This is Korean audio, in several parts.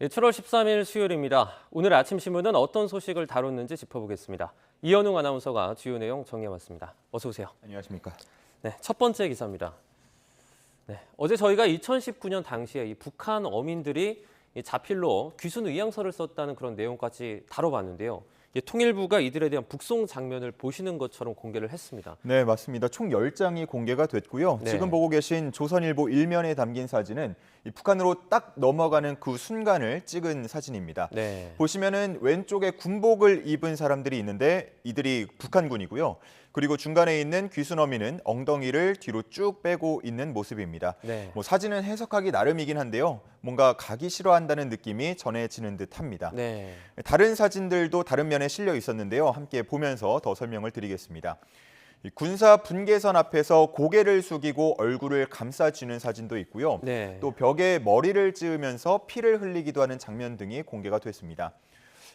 예, 7월 13일 수요일입니다. 오늘 아침 신문은 어떤 소식을 다뤘는지 짚어보겠습니다. 이현웅 아나운서가 주요 내용 정리해왔습니다. 어서 오세요. 안녕하십니까. 네, 첫 번째 기사입니다. 네, 어제 저희가 2019년 당시에 이 북한 어민들이 이 자필로 귀순 의향서를 썼다는 그런 내용까지 다뤄봤는데요. 통일부가 이들에 대한 북송 장면을 보시는 것처럼 공개를 했습니다. 네, 맞습니다. 총 10장이 공개가 됐고요. 네. 지금 보고 계신 조선일보 일면에 담긴 사진은 이 북한으로 딱 넘어가는 그 순간을 찍은 사진입니다. 네. 보시면은 왼쪽에 군복을 입은 사람들이 있는데 이들이 북한군이고요. 그리고 중간에 있는 귀순어민은 엉덩이를 뒤로 쭉 빼고 있는 모습입니다. 네. 사진은 해석하기 나름이긴 한데요. 뭔가 가기 싫어한다는 느낌이 전해지는 듯합니다. 네. 다른 사진들도 다른 면에 실려 있었는데요. 함께 보면서 더 설명을 드리겠습니다. 이 군사 분계선 앞에서 고개를 숙이고 얼굴을 감싸쥐는 사진도 있고요. 네. 또 벽에 머리를 찌으면서 피를 흘리기도 하는 장면 등이 공개가 됐습니다.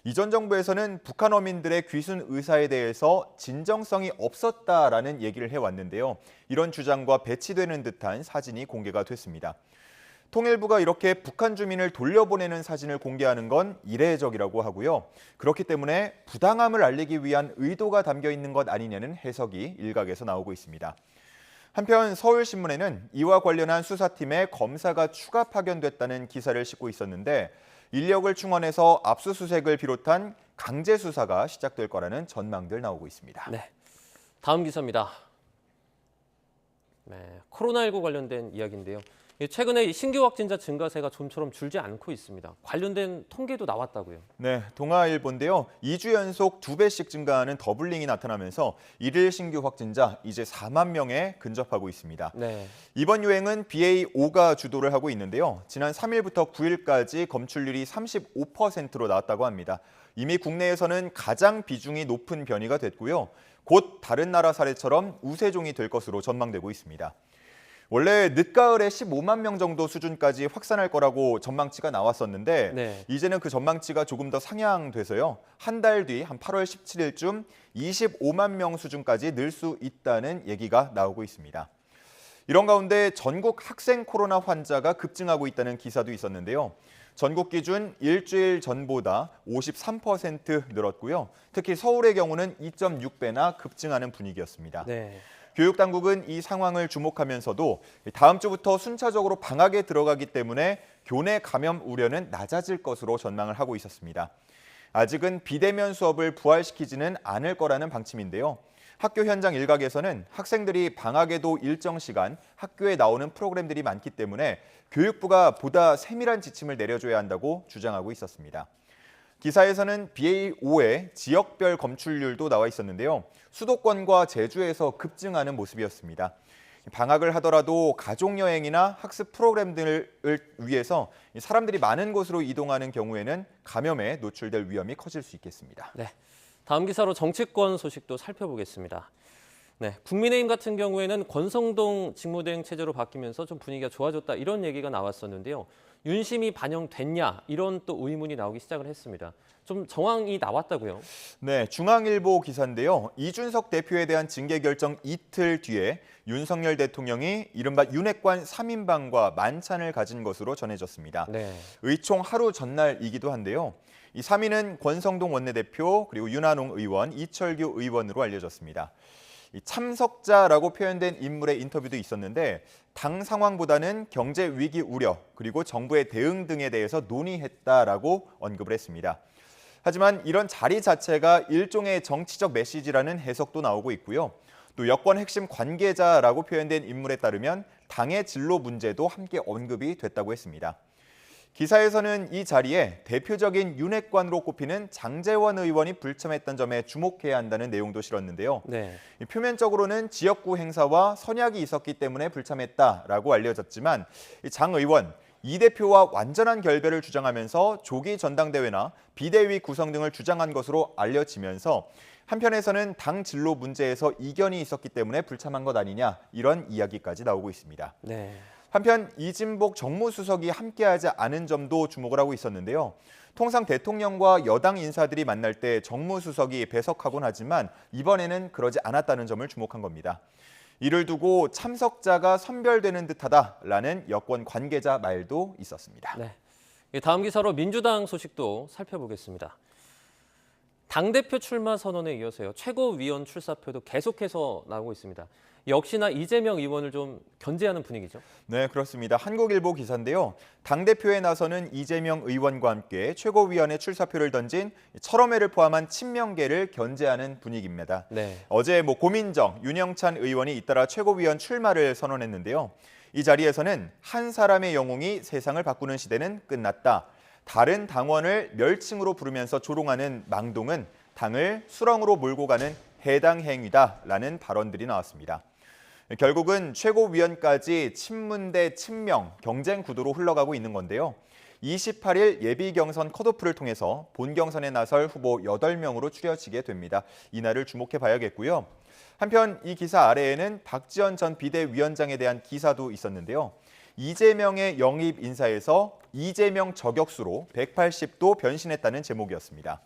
이전 정부에서는 북한 어민들의 귀순 의사에 대해서 진정성이 없었다라는 얘기를 해왔는데요. 이런 주장과 배치되는 듯한 사진이 공개가 됐습니다. 통일부가 이렇게 북한 주민을 돌려보내는 사진을 공개하는 건 이례적이라고 하고요. 그렇기 때문에 부당함을 알리기 위한 의도가 담겨 있는 것 아니냐는 해석이 일각에서 나오고 있습니다. 한편 서울신문에는 이와 관련한 수사팀에 검사가 추가 파견됐다는 기사를 싣고 있었는데 인력을 충원해서 압수수색을 비롯한 강제 수사가 시작될 거라는 전망들 나오고 있습니다. 네. 다음 기사입니다. 네, 코로나19 관련된 이야기인데요. 최근에 신규 확진자 증가세가 좀처럼 줄지 않고 있습니다. 관련된 통계도 나왔다고요. 네, 동아일보인데요. 2주 연속 2배씩 증가하는 더블링이 나타나면서 일일 신규 확진자 이제 4만 명에 근접하고 있습니다. 네. 이번 유행은 BA.5가 주도를 하고 있는데요. 지난 3일부터 9일까지 검출률이 35%로 나왔다고 합니다. 이미 국내에서는 가장 비중이 높은 변이가 됐고요. 곧 다른 나라 사례처럼 우세종이 될 것으로 전망되고 있습니다. 원래 늦가을에 15만 명 정도 수준까지 확산할 거라고 전망치가 나왔었는데 네. 이제는 그 전망치가 조금 더 상향돼서요. 한 달 뒤 한 8월 17일쯤 25만 명 수준까지 늘 수 있다는 얘기가 나오고 있습니다. 이런 가운데 전국 학생 코로나 환자가 급증하고 있다는 기사도 있었는데요. 전국 기준 일주일 전보다 53% 늘었고요. 특히 서울의 경우는 2.6배나 급증하는 분위기였습니다. 네. 교육당국은 이 상황을 주목하면서도 다음 주부터 순차적으로 방학에 들어가기 때문에 교내 감염 우려는 낮아질 것으로 전망을 하고 있었습니다. 아직은 비대면 수업을 부활시키지는 않을 거라는 방침인데요. 학교 현장 일각에서는 학생들이 방학에도 일정 시간 학교에 나오는 프로그램들이 많기 때문에 교육부가 보다 세밀한 지침을 내려줘야 한다고 주장하고 있었습니다. 기사에서는 BA.5의 지역별 검출률도 나와 있었는데요. 수도권과 제주에서 급증하는 모습이었습니다. 방학을 하더라도 가족여행이나 학습 프로그램들을 위해서 사람들이 많은 곳으로 이동하는 경우에는 감염에 노출될 위험이 커질 수 있겠습니다. 네. 다음 기사로 정치권 소식도 살펴보겠습니다. 네, 국민의힘 같은 경우에는 권성동 직무대행 체제로 바뀌면서 좀 분위기가 좋아졌다 이런 얘기가 나왔었는데요. 윤심이 반영됐냐 이런 또 의문이 나오기 시작을 했습니다. 좀 정황이 나왔다고요? 네, 중앙일보 기사인데요. 이준석 대표에 대한 징계 결정 이틀 뒤에 윤석열 대통령이 이른바 윤핵관 3인방과 만찬을 가진 것으로 전해졌습니다. 네. 의총 하루 전날이기도 한데요. 이 3인은 권성동 원내대표 그리고 윤한홍 의원, 이철규 의원으로 알려졌습니다. 이 참석자라고 표현된 인물의 인터뷰도 있었는데 당 상황보다는 경제 위기 우려 그리고 정부의 대응 등에 대해서 논의했다라고 언급을 했습니다. 하지만 이런 자리 자체가 일종의 정치적 메시지라는 해석도 나오고 있고요. 또 여권 핵심 관계자라고 표현된 인물에 따르면 당의 진로 문제도 함께 언급이 됐다고 했습니다. 기사에서는 이 자리에 대표적인 윤핵관으로 꼽히는 장제원 의원이 불참했던 점에 주목해야 한다는 내용도 실었는데요. 네. 표면적으로는 지역구 행사와 선약이 있었기 때문에 불참했다라고 알려졌지만 장 의원, 이 대표와 완전한 결별을 주장하면서 조기 전당대회나 비대위 구성 등을 주장한 것으로 알려지면서 한편에서는 당 진로 문제에서 이견이 있었기 때문에 불참한 것 아니냐 이런 이야기까지 나오고 있습니다. 네. 한편 이진복 정무수석이 함께하지 않은 점도 주목을 하고 있었는데요. 통상 대통령과 여당 인사들이 만날 때 정무수석이 배석하곤 하지만 이번에는 그러지 않았다는 점을 주목한 겁니다. 이를 두고 참석자가 선별되는 듯하다라는 여권 관계자 말도 있었습니다. 네. 다음 기사로 민주당 소식도 살펴보겠습니다. 당대표 출마 선언에 이어서요. 최고위원 출사표도 계속해서 나오고 있습니다. 역시나 이재명 의원을 좀 견제하는 분위기죠. 네, 그렇습니다. 한국일보 기사인데요. 당대표에 나서는 이재명 의원과 함께 최고위원회 출사표를 던진 철험회를 포함한 친명계를 견제하는 분위기입니다. 네. 어제 고민정, 윤영찬 의원이 잇따라 최고위원 출마를 선언했는데요. 이 자리에서는 한 사람의 영웅이 세상을 바꾸는 시대는 끝났다. 다른 당원을 멸칭으로 부르면서 조롱하는 망동은 당을 수렁으로 몰고 가는 해당 행위다라는 발언들이 나왔습니다. 결국은 최고위원까지 친문 대 친명 경쟁 구도로 흘러가고 있는 건데요. 28일 예비 경선 컷오프를 통해서 본 경선에 나설 후보 8명으로 추려지게 됩니다. 이날을 주목해 봐야겠고요. 한편 이 기사 아래에는 박지원 전 비대위원장에 대한 기사도 있었는데요. 이재명의 영입 인사에서 이재명 저격수로 180도 변신했다는 제목이었습니다.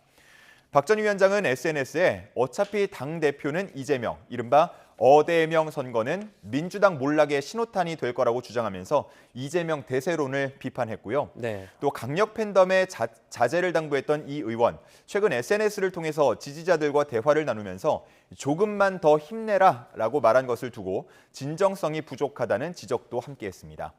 박 전 위원장은 SNS에 어차피 당대표는 이재명, 이른바 어대명 선거는 민주당 몰락의 신호탄이 될 거라고 주장하면서 이재명 대세론을 비판했고요. 네. 또 강력 팬덤의 자제를 당부했던 이 의원, 최근 SNS를 통해서 지지자들과 대화를 나누면서 조금만 더 힘내라라고 말한 것을 두고 진정성이 부족하다는 지적도 함께했습니다.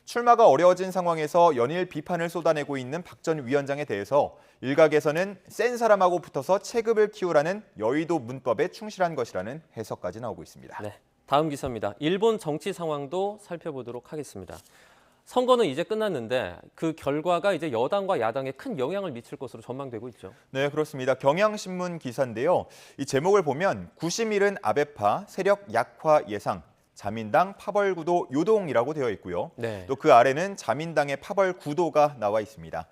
출마가 어려워진 상황에서 연일 비판을 쏟아내고 있는 박 전 위원장에 대해서 일각에서는 센 사람하고 붙어서 체급을 키우라는 여의도 문법에 충실한 것이라는 해석까지 나오고 있습니다. 네. 다음 기사입니다. 일본 정치 상황도 살펴보도록 하겠습니다. 선거는 이제 끝났는데 그 결과가 이제 여당과 야당에 큰 영향을 미칠 것으로 전망되고 있죠. 네, 그렇습니다. 경향신문 기사인데요. 이 제목을 보면 구심일은 아베파 세력 약화 예상. 자민당 파벌 구도 요동이라고 되어 있고요. 네. 또 그 아래는 자민당의 파벌 구도가 나와 있습니다.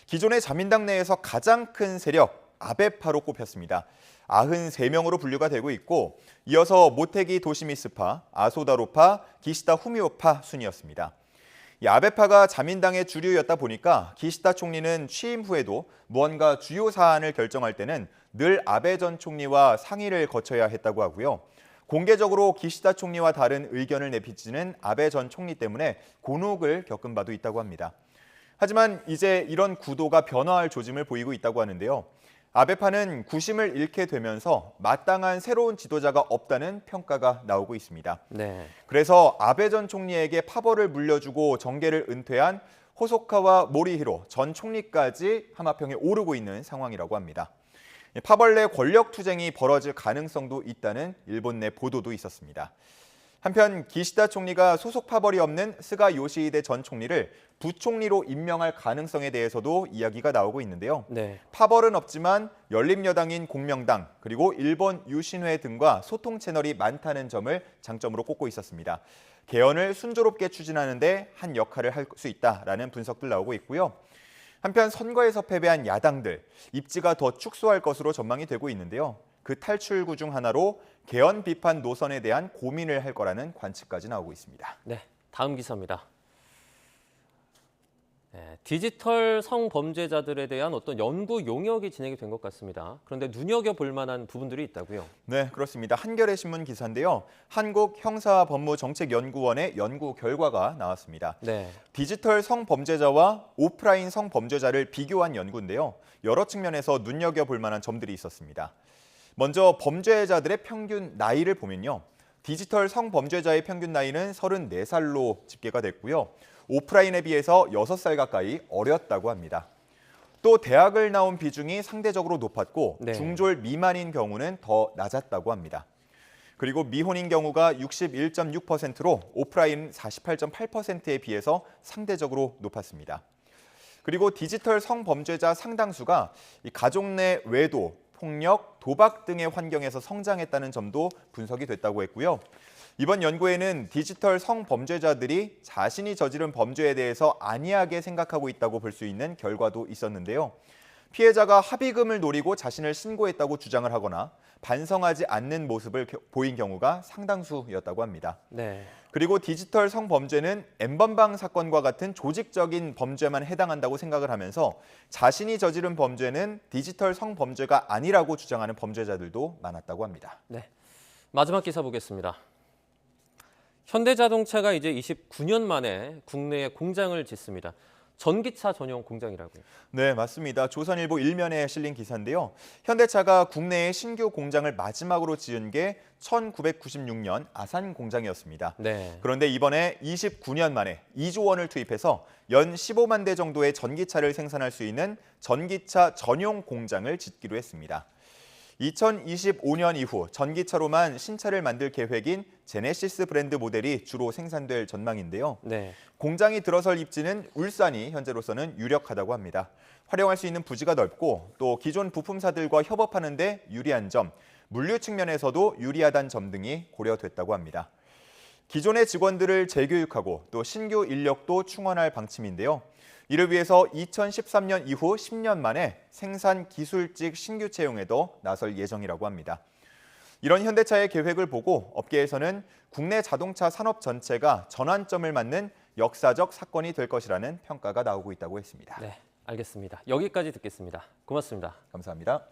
기존의 자민당 내에서 가장 큰 세력 아베파로 꼽혔습니다. 93명으로 분류가 되고 있고 이어서 모테기 도시미스파, 아소다로파, 기시다 후미오파 순이었습니다. 이 아베파가 자민당의 주류였다 보니까 기시다 총리는 취임 후에도 무언가 주요 사안을 결정할 때는 늘 아베 전 총리와 상의를 거쳐야 했다고 하고요. 공개적으로 기시다 총리와 다른 의견을 내비치는 아베 전 총리 때문에 곤혹을 겪은 바도 있다고 합니다. 하지만 이제 이런 구도가 변화할 조짐을 보이고 있다고 하는데요. 아베파는 구심을 잃게 되면서 마땅한 새로운 지도자가 없다는 평가가 나오고 있습니다. 네. 그래서 아베 전 총리에게 파벌을 물려주고 정계를 은퇴한 호소카와 모리히로 전 총리까지 하마평에 오르고 있는 상황이라고 합니다. 파벌 내 권력 투쟁이 벌어질 가능성도 있다는 일본 내 보도도 있었습니다. 한편 기시다 총리가 소속 파벌이 없는 스가 요시히데 전 총리를 부총리로 임명할 가능성에 대해서도 이야기가 나오고 있는데요. 네. 파벌은 없지만 열린여당인 공명당 그리고 일본 유신회 등과 소통 채널이 많다는 점을 장점으로 꼽고 있었습니다. 개헌을 순조롭게 추진하는 데 한 역할을 할 수 있다라는 분석들 나오고 있고요. 한편 선거에서 패배한 야당들, 입지가 더 축소할 것으로 전망이 되고 있는데요. 그 탈출구 중 하나로 개헌 비판 노선에 대한 고민을 할 거라는 관측까지 나오고 있습니다. 네. 다음 기사입니다. 네, 디지털 성범죄자들에 대한 어떤 연구 용역이 진행이 된 것 같습니다. 그런데 눈여겨볼 만한 부분들이 있다고요? 네, 그렇습니다. 한겨레 신문 기사인데요. 한국형사법무정책연구원의 연구 결과가 나왔습니다. 네. 디지털 성범죄자와 오프라인 성범죄자를 비교한 연구인데요. 여러 측면에서 눈여겨볼 만한 점들이 있었습니다. 먼저 범죄자들의 평균 나이를 보면요. 디지털 성범죄자의 평균 나이는 34살로 집계가 됐고요. 오프라인에 비해서 6살 가까이 어렸다고 합니다. 또 대학을 나온 비중이 상대적으로 높았고 네. 중졸 미만인 경우는 더 낮았다고 합니다. 그리고 미혼인 경우가 61.6%로 오프라인 48.8%에 비해서 상대적으로 높았습니다. 그리고 디지털 성범죄자 상당수가 가족 내 외도, 폭력, 도박 등의 환경에서 성장했다는 점도 분석이 됐다고 했고요. 이번 연구에는 디지털 성범죄자들이 자신이 저지른 범죄에 대해서 안이하게 생각하고 있다고 볼 수 있는 결과도 있었는데요. 피해자가 합의금을 노리고 자신을 신고했다고 주장을 하거나 반성하지 않는 모습을 보인 경우가 상당수였다고 합니다. 네. 그리고 디지털 성범죄는 N번방 사건과 같은 조직적인 범죄만 해당한다고 생각을 하면서 자신이 저지른 범죄는 디지털 성범죄가 아니라고 주장하는 범죄자들도 많았다고 합니다. 네. 마지막 기사 보겠습니다. 현대자동차가 이제 29년 만에 국내에 공장을 짓습니다. 전기차 전용 공장이라고요. 네, 맞습니다. 조선일보 1면에 실린 기사인데요. 현대차가 국내에 신규 공장을 마지막으로 지은 게 1996년 아산 공장이었습니다. 네. 그런데 이번에 29년 만에 2조 원을 투입해서 연 15만 대 정도의 전기차를 생산할 수 있는 전기차 전용 공장을 짓기로 했습니다. 2025년 이후 전기차로만 신차를 만들 계획인 제네시스 브랜드 모델이 주로 생산될 전망인데요. 네. 공장이 들어설 입지는 울산이 현재로서는 유력하다고 합니다. 활용할 수 있는 부지가 넓고 또 기존 부품사들과 협업하는 데 유리한 점, 물류 측면에서도 유리하다는 점 등이 고려됐다고 합니다. 기존의 직원들을 재교육하고 또 신규 인력도 충원할 방침인데요. 이를 위해서 2013년 이후 10년 만에 생산 기술직 신규 채용에도 나설 예정이라고 합니다. 이런 현대차의 계획을 보고 업계에서는 국내 자동차 산업 전체가 전환점을 맞는 역사적 사건이 될 것이라는 평가가 나오고 있다고 했습니다. 네, 알겠습니다. 여기까지 듣겠습니다. 고맙습니다. 감사합니다.